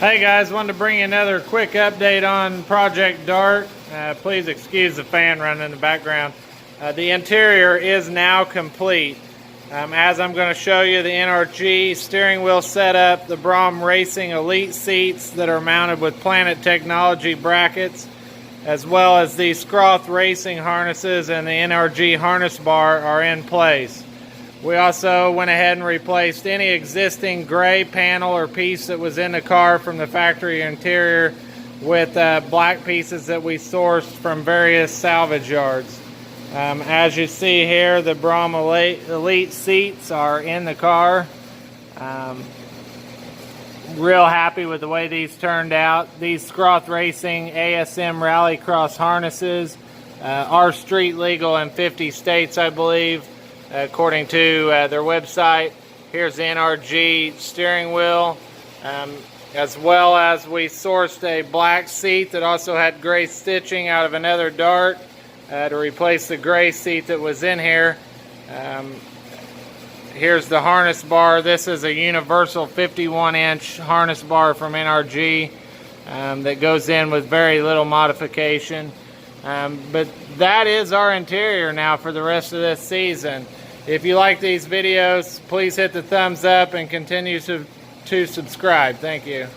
Hey guys, wanted to bring you another quick update on Project Dart. Please excuse the fan running in the background. The interior is now complete. As I'm going to show you, the NRG steering wheel setup, the BRAUM Racing Elite seats that are mounted with Planet Technology brackets, as well as the SCROTH racing harnesses and the NRG harness bar are in place. We also went ahead and replaced any existing gray panel or piece that was in the car from the factory interior with black pieces that we sourced from various salvage yards. As you see here, the BRAUM Elite seats are in the car. Real happy with the way these turned out. These SCROTH Racing ASM Rallycross harnesses are street legal in 50 states, I believe, according to their website. Here's the NRG steering wheel, as well as we sourced a black seat that also had gray stitching out of another Dart to replace the gray seat that was in here. Here's the harness bar. This is a universal 51-inch harness bar from NRG that goes in with very little modification. But that is our interior now for the rest of this season. If you like these videos, please hit the thumbs up and continue to subscribe. Thank you.